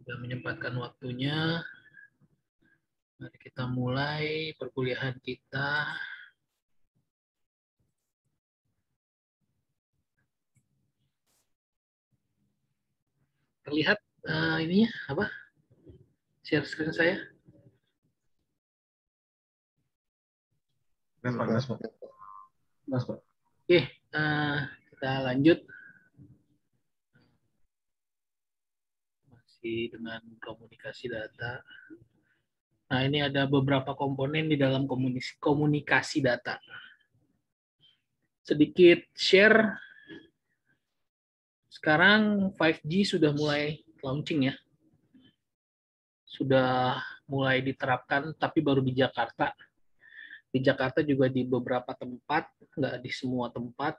Sudah menyempatkan waktunya. Mari kita mulai perkuliahan kita. Terlihat ininya apa? Share screen saya. Mas, Pak. Oke, kita lanjut. Masih dengan komunikasi data. Nah, ini ada beberapa komponen di dalam komunikasi data. Sedikit share. Sekarang 5G sudah mulai launching ya. Sudah mulai diterapkan, tapi baru di Jakarta. Di Jakarta juga di beberapa tempat, nggak di semua tempat.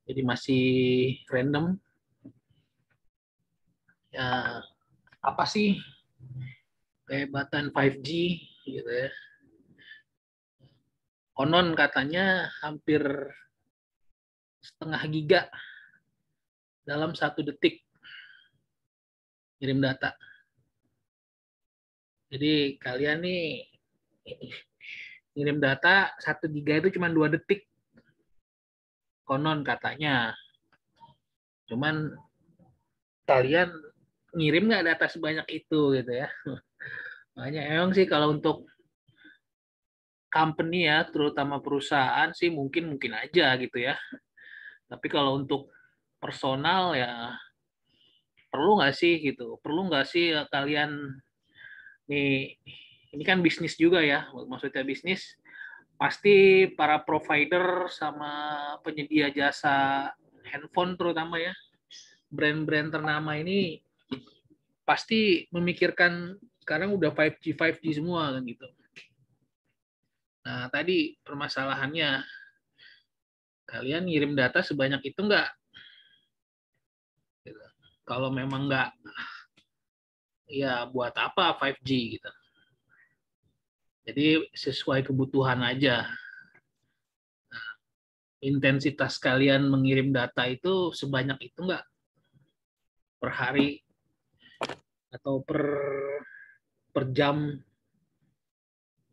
Jadi masih random. Ya, apa sih kehebatan 5G gitu ya? Konon katanya hampir setengah giga dalam 1 detik kirim data. Jadi kalian nih ngirim data 1 giga itu cuma 2 detik. Konon katanya. Cuman kalian ngirim nggak data sebanyak itu gitu ya. Makanya emang sih kalau untuk company ya, terutama perusahaan sih mungkin aja gitu ya. Tapi kalau untuk personal ya perlu nggak sih gitu? Perlu nggak sih kalian nih, ini kan bisnis juga ya, maksudnya bisnis pasti para provider sama penyedia jasa handphone terutama ya, brand-brand ternama ini pasti memikirkan sekarang udah 5G semua kan gitu. Nah, tadi permasalahannya kalian ngirim data sebanyak itu nggak? Gitu. Kalau memang nggak, ya buat apa 5G gitu. Jadi sesuai kebutuhan aja. Nah, intensitas kalian mengirim data itu sebanyak itu nggak per hari atau per jam?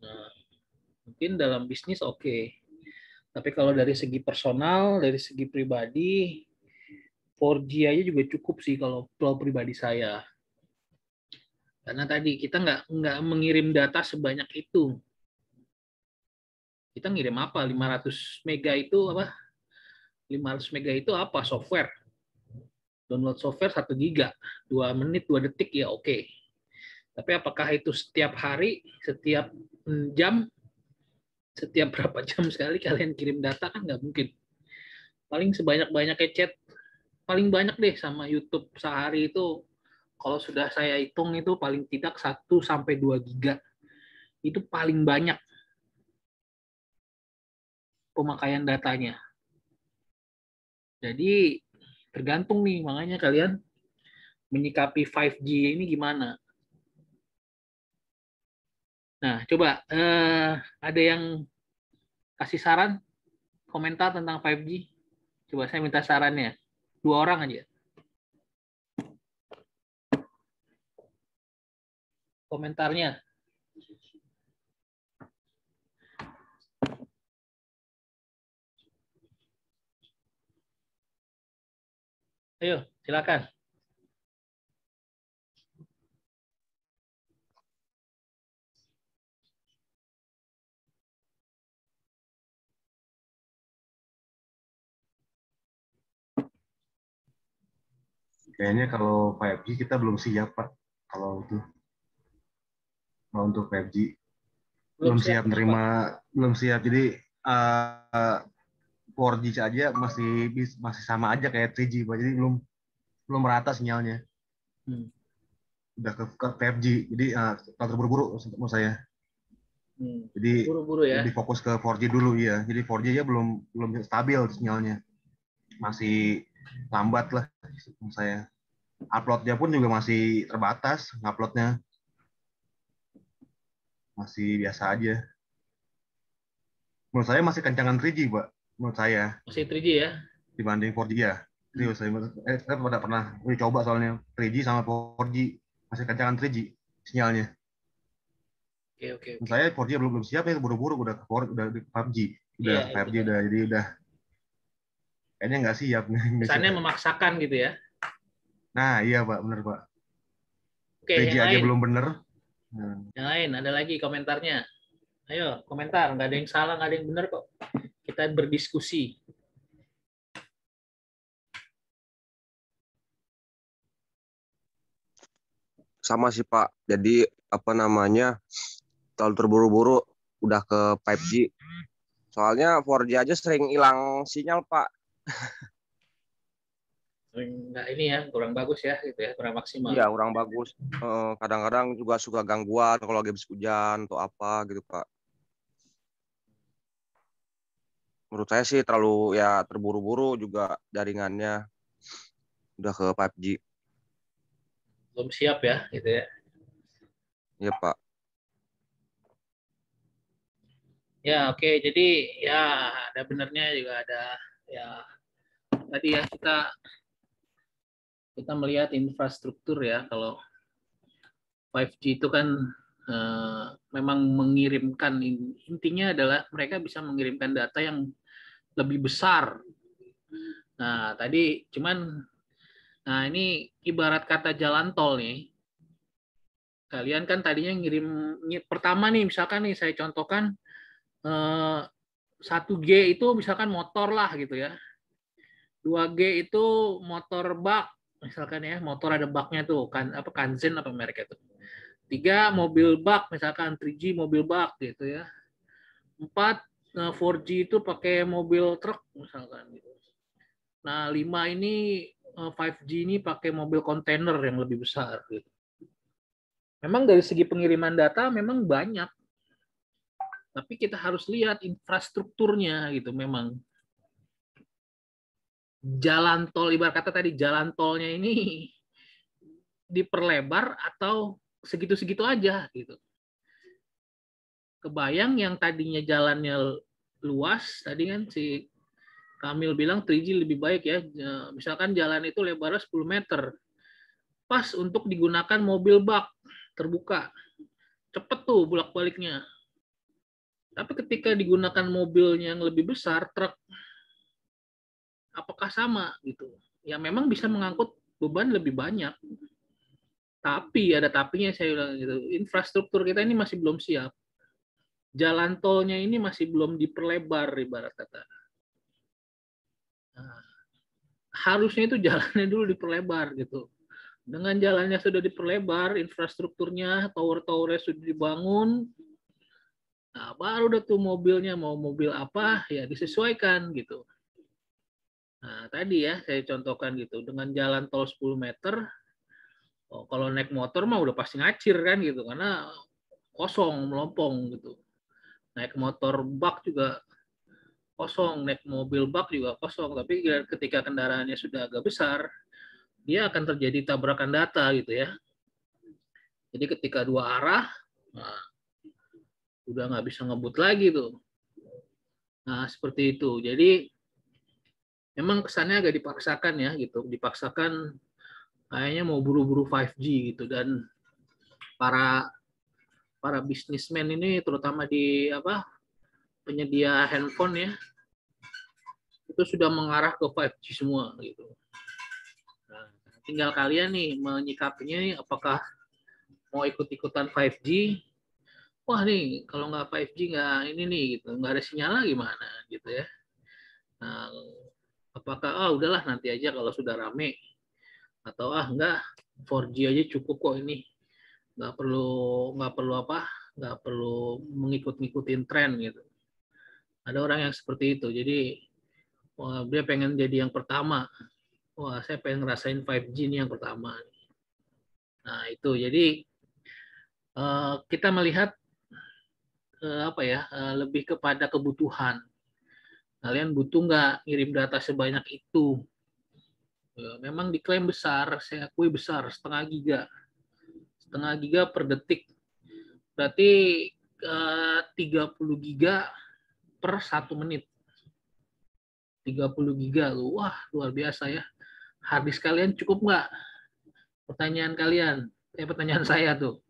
Nah, mungkin dalam bisnis oke. Tapi kalau dari segi personal, dari segi pribadi, 4G aja juga cukup sih kalau pribadi saya. Karena tadi kita nggak mengirim data sebanyak itu. Kita ngirim apa? 500 mega itu apa? 500 mega itu apa? Software. Download software 1 giga. 2 menit, 2 detik ya oke. Tapi apakah itu setiap hari, setiap jam, setiap berapa jam sekali kalian kirim data kan nggak mungkin. Paling sebanyak-banyaknya chat, paling banyak deh sama YouTube sehari itu kalau sudah saya hitung itu paling tidak 1 sampai 2 giga. Itu paling banyak pemakaian datanya. Jadi tergantung nih, makanya kalian menyikapi 5G ini gimana. Nah, coba ada yang kasih saran, komentar tentang 5G? Coba saya minta sarannya. 2 orang aja. Komentarnya. Ayo, silakan. Kayaknya kalau 5G kita belum siap, Pak. Kalau itu, kalau untuk 5G Belum belum siap siap kenapa? belum siap. Jadi 4G saja masih sama aja kayak 3G, Pak. Jadi belum belum merata sinyalnya. Hmm. Udah ke 5G. Jadi kalau terburu-buru menurut saya. Jadi Buru-buru ya. lebih fokus ke 4G dulu ya. Jadi 4G ya belum belum stabil sinyalnya. Masih lambat lah menurut saya. Uploadnya pun juga masih terbatas, uploadnya masih biasa aja. Menurut saya masih kencangan 3G, Pak. Menurut saya Masih 3G ya. dibanding 4G ya. Serius, saya pernah coba soalnya 3G sama 4G, masih kencangan 3G sinyalnya. Oke, oke, Dan oke. saya 4G belum siap ya, buru-buru udah ke 4, udah di 5G, udah Iya, 5G betul. udah, jadi udah kayaknya nggak siap Indonesia. Kesannya memaksakan gitu ya. Nah iya Pak, bener Pak. Oke, 3G yang aja lain. belum bener. Nah, Yang lain, ada lagi komentarnya. Ayo, komentar. Nggak ada yang salah, nggak ada yang benar kok. Kita berdiskusi. Sama sih Pak. Jadi apa namanya, terlalu terburu-buru udah ke 5G. Soalnya 4G aja sering hilang sinyal Pak. Nggak ini ya, kurang bagus ya, gitu ya, kurang maksimal. Iya, kurang bagus. Kadang-kadang juga suka gangguan kalau lagi habis hujan atau apa gitu Pak. Menurut saya sih terlalu ya terburu-buru juga jaringannya udah ke 5G. Belum siap ya, gitu ya. Iya Pak. Ya, oke. Jadi ya ada benernya juga ada ya tadi ya kita melihat infrastruktur ya. Kalau 5G itu kan memang mengirimkan, intinya adalah mereka bisa mengirimkan data yang lebih besar. Nah, tadi cuman nah ini ibarat kata jalan tol nih. Kalian kan tadinya pertama nih misalkan nih saya contohkan 1G itu misalkan motor lah gitu ya. 2G itu motor bak misalkan ya, motor ada baknya tuh kan apa Kanzen apa merek itu. 3 mobil bak misalkan 3G mobil bak gitu ya. 4 4G itu pakai mobil truk misalkan gitu. Nah, 5 ini 5G ini pakai mobil kontainer yang lebih besar gitu. Memang dari segi pengiriman data memang banyak, tapi kita harus lihat infrastrukturnya gitu. Memang jalan tol, ibarat kata tadi jalan tolnya ini diperlebar atau segitu-segitu aja gitu. Kebayang yang tadinya jalannya luas, tadi kan si Kamil bilang 3G lebih baik ya. Misalkan jalan itu lebarnya 10 meter, pas untuk digunakan mobil bak terbuka, cepet tuh bolak-baliknya. Tapi ketika digunakan mobilnya yang lebih besar, truk, apakah sama gitu? Ya memang bisa mengangkut beban lebih banyak. Tapi ada tapinya saya bilang gitu. Infrastruktur kita ini masih belum siap. Jalan tolnya ini masih belum diperlebar ibarat kata. Nah, harusnya itu jalannya dulu diperlebar gitu. Dengan jalannya sudah diperlebar, infrastrukturnya, tower-towernya sudah dibangun, nah baru udah tuh mobilnya mau mobil apa ya disesuaikan gitu. Nah, tadi ya saya contohkan gitu, dengan jalan tol 10 meter, kalau naik motor mah udah pasti ngacir kan gitu, karena kosong, melompong gitu. Naik motor bak juga kosong, naik mobil bak juga kosong, tapi ketika kendaraannya sudah agak besar, dia akan terjadi tabrakan data gitu ya. Jadi ketika dua arah, nah, udah nggak bisa ngebut lagi tuh. Nah, seperti itu. Jadi memang kesannya agak dipaksakan ya gitu, dipaksakan kayaknya mau buru-buru 5G gitu, dan para para bisnismen ini terutama di apa penyedia handphone ya itu sudah mengarah ke 5G semua gitu. Nah, tinggal kalian nih menyikapinya nih, apakah mau ikut-ikutan 5G? Wah nih kalau nggak 5G nggak ini nih gitu, nggak ada sinyal lagi gimana gitu ya. Nah, apakah udahlah nanti aja kalau sudah rame, atau enggak 4G aja cukup kok ini, nggak perlu apa, nggak perlu mengikut-ngikutin tren gitu. Ada orang yang seperti itu, jadi wah, dia pengen jadi yang pertama. Wah, saya pengen ngerasain 5G ini yang pertama. Nah itu jadi kita melihat apa ya, lebih kepada kebutuhan. Kalian butuh nggak ngirim data sebanyak itu? Memang diklaim besar, saya akui besar, setengah giga per detik. Berarti 30 giga per 1 menit. 30 giga, wah luar biasa ya. hard disk kalian cukup nggak? Pertanyaan kalian, pertanyaan saya tuh.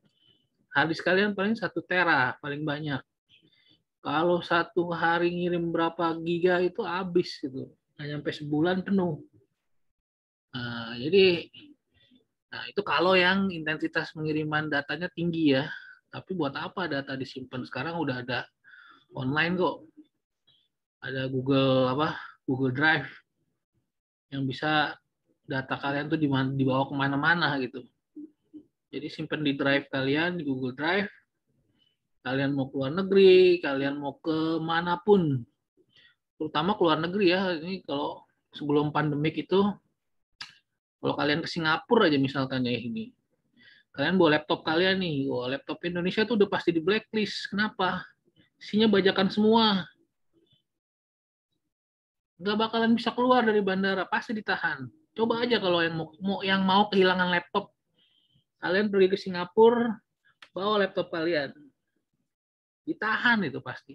Hard disk kalian paling 1 tera, paling banyak. Kalau satu hari ngirim berapa giga itu habis gitu. Nggak nyampe sebulan penuh. Nah, jadi itu kalau yang intensitas pengiriman datanya tinggi ya. Tapi buat apa data disimpan? Sekarang udah ada online kok. Ada Google Drive yang bisa data kalian tuh dibawa kemana-mana gitu. Jadi simpan di drive kalian, di Google Drive. Kalian mau keluar negeri, kalian mau ke manapun, terutama keluar negeri ya. Ini kalau sebelum pandemik itu, kalau kalian ke Singapura aja misalkan ya ini, kalian bawa laptop kalian nih, laptop Indonesia tuh udah pasti di blacklist. Kenapa? Isinya bajakan semua. Nggak bakalan bisa keluar dari bandara, pasti ditahan. Coba aja kalau yang mau kehilangan laptop, kalian pergi ke Singapura, bawa laptop kalian. Ditahan itu pasti.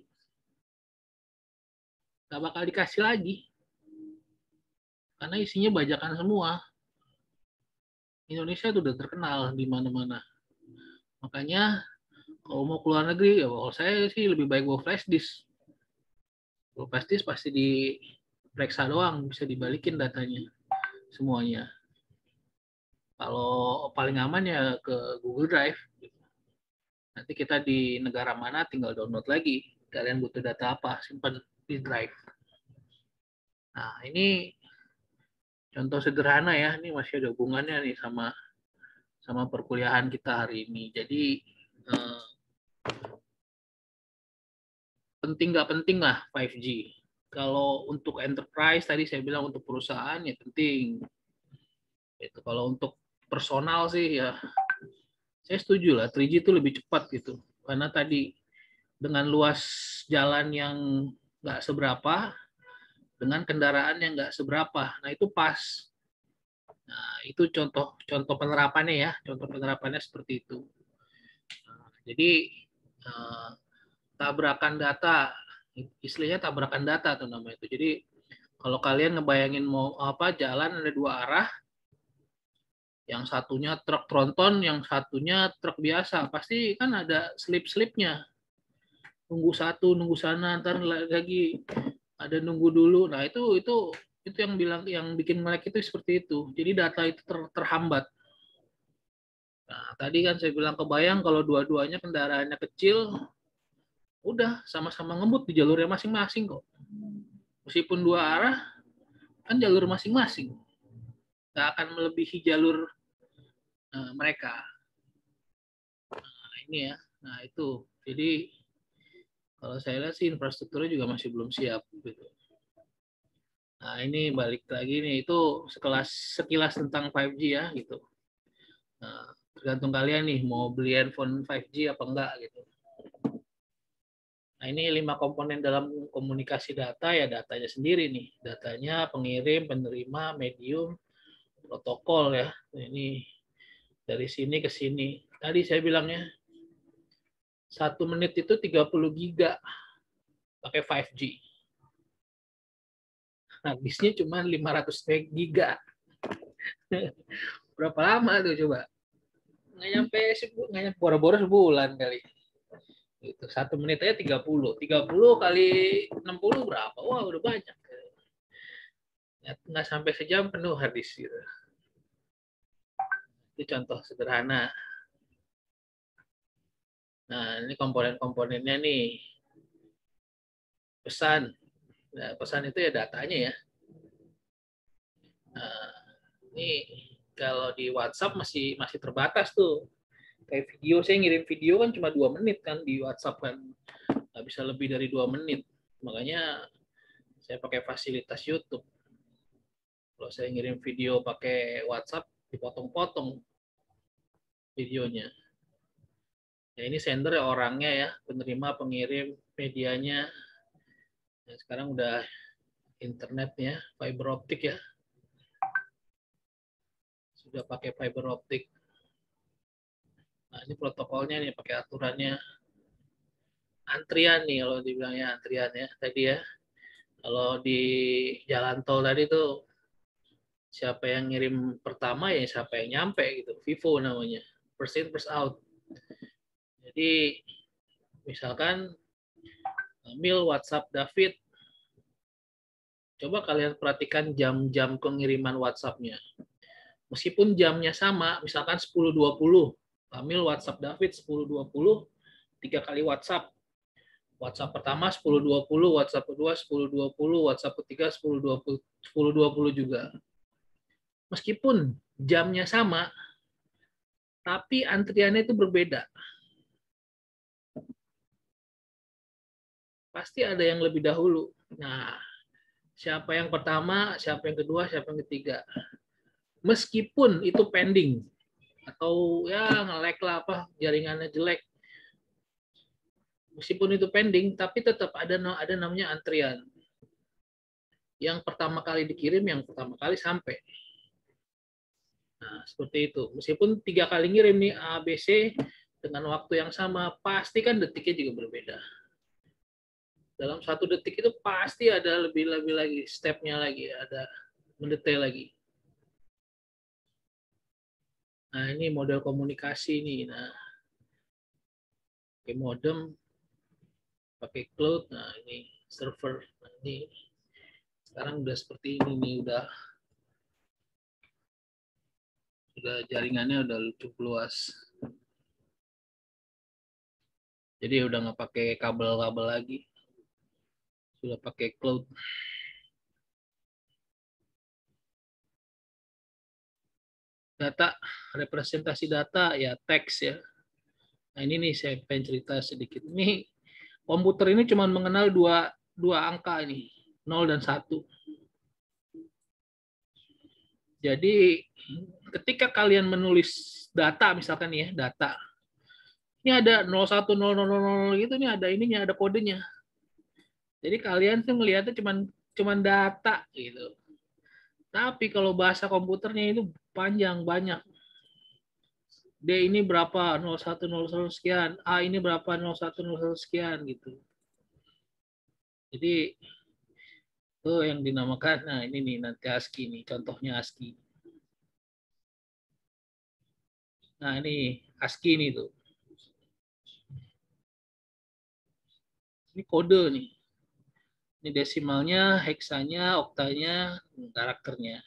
Nggak bakal dikasih lagi. Karena isinya bajakan semua. Indonesia itu udah terkenal di mana-mana. Makanya kalau mau keluar negeri, ya kalau saya sih lebih baik bawa flash disk. Kalau flash disk pasti diperiksa doang, bisa dibalikin datanya semuanya. Kalau paling aman ya ke Google Drive. Nanti kita di negara mana tinggal download lagi. Kalian butuh data apa, simpan di Drive. Nah, ini contoh sederhana ya. Ini masih ada hubungannya nih sama perkuliahan kita hari ini. Jadi penting nggak penting lah 5G. Kalau untuk enterprise tadi saya bilang untuk perusahaan ya penting. Itu kalau untuk personal sih ya saya setuju lah 3G itu lebih cepat gitu. Karena tadi dengan luas jalan yang nggak seberapa, dengan kendaraan yang nggak seberapa. Nah itu pas. Nah itu contoh penerapannya ya. Contoh penerapannya seperti itu. Nah, jadi tabrakan data, istilahnya tabrakan data tuh namanya itu. Jadi kalau kalian ngebayangin mau jalan ada 2 arah, yang satunya truk tronton, yang satunya truk biasa, pasti kan ada slip-slipnya. Nunggu satu, nunggu sana, ntar lagi ada nunggu dulu. Nah itu yang bikin melek itu seperti itu. Jadi data itu terhambat. Nah tadi kan saya bilang kebayang kalau dua-duanya kendaraannya kecil, udah sama-sama ngebut di jalurnya masing-masing kok. Meskipun 2 arah, kan jalur masing-masing. Nggak akan melebihi jalur mereka. Nah, ini ya. Nah, itu. Jadi kalau saya lihat sih infrastrukturnya juga masih belum siap gitu. Nah, ini balik lagi nih itu sekilas tentang 5G ya gitu. Nah, tergantung kalian nih mau beli handphone 5G apa enggak gitu. Nah, ini 5 komponen dalam komunikasi data ya datanya sendiri nih. Datanya pengirim, penerima, medium, protokol ya. Ini dari sini ke sini. Tadi saya bilangnya 1 menit itu 30 giga pakai 5G. Habisnya cuma 500 giga. Berapa lama tuh coba? Nggak nyampe boro-boro sebulan kali. Itu 1 menit aja 30. 30 kali 60 berapa? Wah, udah banyak. Nggak sampai sejam penuh habis gitu. Itu contoh sederhana. Nah, ini komponen-komponennya nih. Pesan. Nah, pesan itu ya datanya ya. Nah, ini kalau di WhatsApp masih terbatas tuh. Kayak video, saya ngirim video kan cuma 2 menit kan di WhatsApp kan. Nggak bisa lebih dari 2 menit. Makanya saya pakai fasilitas YouTube. Kalau saya ngirim video pakai WhatsApp, dipotong-potong videonya. Ya, ini sender ya orangnya ya, penerima, pengirim, medianya. Nah, sekarang udah internetnya, fiber optik ya. Sudah pakai fiber optik. Nah, ini protokolnya nih, pakai aturannya. Antrian nih, kalau dibilangnya antrian ya, tadi ya. Kalau di jalan tol tadi tuh Siapa yang ngirim pertama ya siapa yang nyampe gitu. FIFO namanya. First in, first out. Jadi misalkan Mil WhatsApp David, coba kalian perhatikan jam-jam pengiriman WhatsApp-nya. Meskipun jamnya sama, misalkan 10.20, Kamil WhatsApp David 10.20, 3 kali WhatsApp. WhatsApp pertama 10.20, WhatsApp kedua 10.20, WhatsApp ketiga 10.20, 10.20 juga. Meskipun jamnya sama, tapi antriannya itu berbeda. Pasti ada yang lebih dahulu. Nah, siapa yang pertama, siapa yang kedua, siapa yang ketiga. Meskipun itu pending, atau ya nge-lag lah apa, jaringannya jelek. Meskipun itu pending, tapi tetap ada namanya antrian. Yang pertama kali dikirim, yang pertama kali sampai. Nah, seperti itu. Meskipun 3 kali ngirim nih A, B, C dengan waktu yang sama, pasti kan detiknya juga berbeda. Dalam 1 detik itu pasti ada lebih lagi, stepnya lagi, ada mendetail lagi. Nah, ini model komunikasi nih. Nah, pakai modem, pakai cloud. Nah, ini server. Nah, ini sekarang udah seperti ini nih, udah jaringannya udah cukup luas. Jadi udah nggak pakai kabel-kabel lagi, sudah pakai cloud. Data, representasi data ya teks ya. Nah ini nih saya pengen cerita sedikit. Ini komputer ini cuma mengenal dua angka ini, 0 dan 1. Jadi ketika kalian menulis data misalkan ya, data. Ini ada 010000 gitu, ini ada ininya, ada kodenya. Jadi kalian tuh melihatnya cuman data gitu. Tapi kalau bahasa komputernya itu panjang, banyak. D ini berapa, 0100 sekian, A ini berapa, 0100 sekian gitu. Jadi itu yang dinamakan, nah ini nih nanti ASCII nih, contohnya ASCII. Nah ini ASCII nih tuh. Ini kode nih. Ini desimalnya, heksanya, oktanya, karakternya.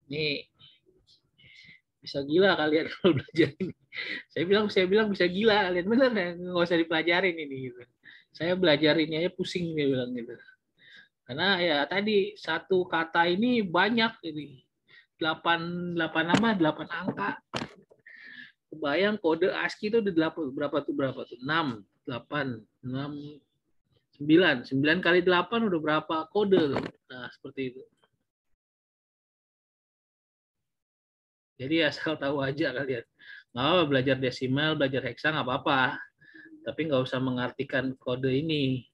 Ini bisa gila kalian kalau belajar ini. Saya bilang bisa gila kalian, bener ya, nggak usah dipelajarin ini gitu. Saya belajar ini aja pusing dia bilang gitu. Karena ya tadi satu kata ini banyak ini. 8 nama, 8 angka. Kebayang kode ASCII itu udah berapa tuh? 6, 8, 6, 9. 9 kali 8 udah berapa kode tuh. Nah, seperti itu. Jadi asal tahu aja kalian. Nggak apa belajar desimal, belajar heksa nggak apa-apa. Tapi nggak usah mengartikan kode ini.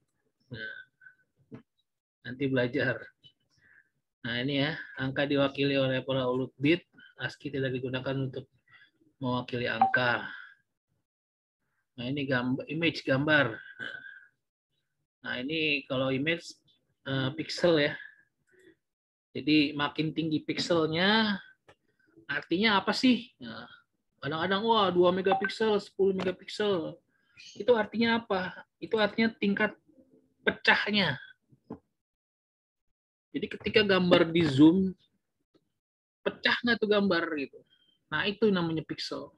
Nah, nanti belajar. Nah ini ya, angka diwakili oleh pola ulut bit. ASCII tidak digunakan untuk mewakili angka. Nah ini image gambar. Nah ini kalau image pixel ya. Jadi makin tinggi pixelnya, artinya apa sih? Nah, kadang-kadang wah 2 megapiksel, 10 megapiksel. Itu artinya apa? Itu artinya tingkat pecahnya. Jadi ketika gambar di zoom, pecah nggak tuh gambar gitu. Nah itu namanya pixel.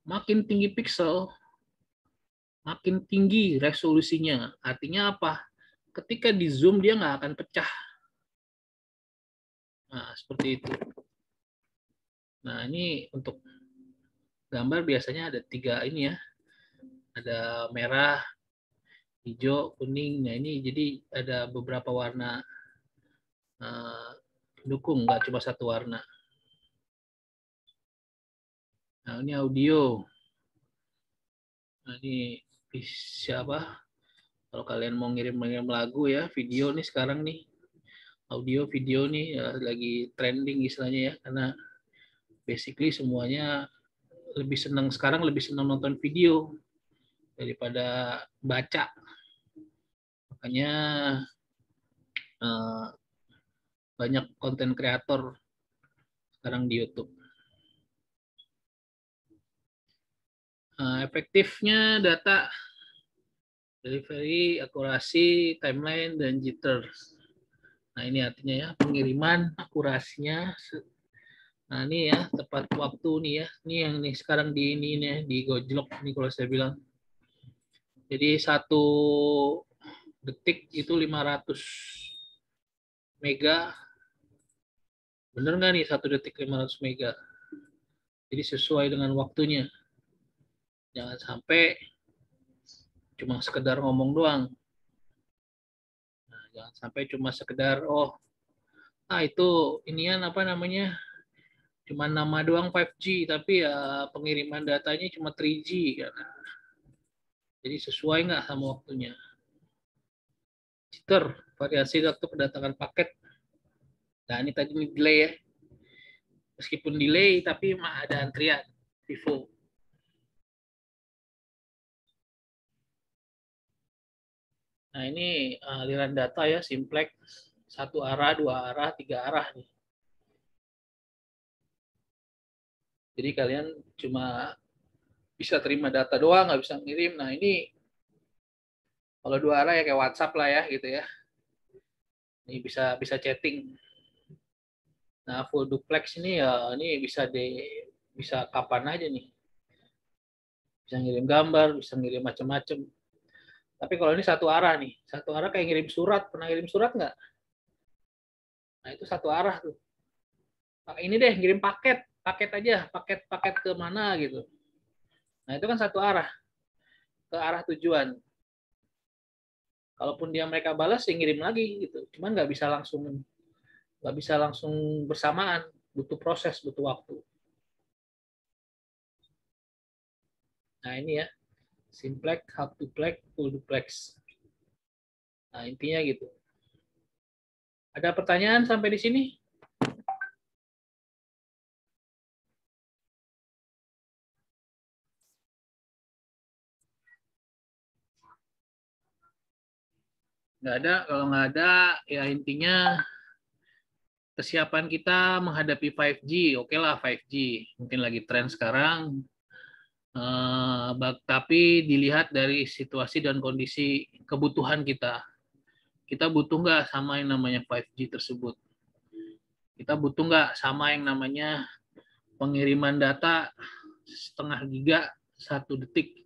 Makin tinggi pixel, makin tinggi resolusinya. Artinya apa? Ketika di zoom dia nggak akan pecah. Nah seperti itu. Nah ini untuk gambar biasanya ada 3 ini ya. Ada merah, hijau, kuning. Nah ini jadi ada beberapa warna pendukung, nggak cuma satu warna. Nah ini audio. Nah ini siapa? Kalau kalian mau ngirim lagu ya, video nih sekarang nih, audio, video nih ya, lagi trending istilahnya ya, karena basically semuanya sekarang lebih senang nonton video daripada baca. Makanya banyak konten kreator sekarang di YouTube. Efektifnya data, delivery, akurasi, timeline, dan jitter. Nah, ini artinya ya, pengiriman, akurasinya. Nah, ini ya, tepat waktu nih ya. Ini yang nih sekarang di ini ya, di Gojlok ini kalau saya bilang. Jadi 1 detik itu 500 mega. Bener nggak nih 1 detik 500 mega? Jadi sesuai dengan waktunya. Jangan sampai cuma sekedar ngomong doang. Nah, jangan sampai cuma sekedar itu inian apa namanya? Cuma nama doang 5G tapi ya pengiriman datanya cuma 3G kan. Jadi sesuai nggak sama waktunya? Jitter, variasi waktu kedatangan paket. Nah, ini tadi ini delay ya. Meskipun delay tapi mah ada antrian Vivo. Nah, ini aliran data ya, simplex 1 arah, 2 arah, 3 arah nih. Jadi kalian cuma bisa terima data doang, nggak bisa ngirim. Nah, ini kalau 2 arah ya kayak WhatsApp lah ya gitu ya. Ini bisa chatting. Nah, full duplex ini ya ini bisa kapan aja nih. Bisa ngirim gambar, bisa ngirim macam-macam. Tapi kalau ini 1 arah nih, 1 arah kayak ngirim surat. Pernah ngirim surat nggak? Nah, itu 1 arah tuh. Pakai ini deh, ngirim paket aja, paket ke mana gitu. Nah, itu kan 1 arah ke arah tujuan. Kalaupun mereka balas, ya ngirim lagi gitu. Cuman nggak bisa langsung bersamaan, butuh proses, butuh waktu. Nah, ini ya, simplex, half duplex, full duplex. Nah, intinya gitu. Ada pertanyaan sampai di sini? Nggak ada. Kalau nggak ada, ya intinya kesiapan kita menghadapi 5G. Oke lah 5G. Mungkin lagi tren sekarang. Tapi dilihat dari situasi dan kondisi kebutuhan kita. Kita butuh nggak sama yang namanya 5G tersebut? Kita butuh nggak sama yang namanya pengiriman data 0,5 giga 1 detik?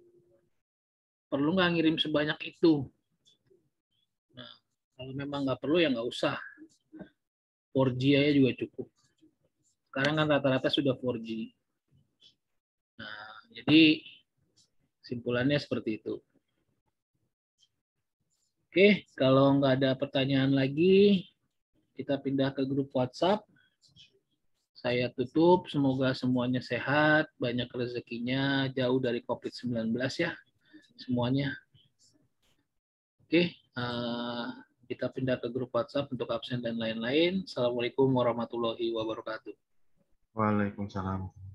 Perlu nggak ngirim sebanyak itu? Nah, kalau memang nggak perlu ya nggak usah. 4G aja juga cukup. Sekarang kan rata-rata sudah 4G. Nah, jadi simpulannya seperti itu. Oke, kalau nggak ada pertanyaan lagi, kita pindah ke grup WhatsApp. Saya tutup, semoga semuanya sehat, banyak rezekinya, jauh dari COVID-19 ya, semuanya. Oke, kita pindah ke grup WhatsApp untuk absen dan lain-lain. Assalamualaikum warahmatullahi wabarakatuh. Waalaikumsalam.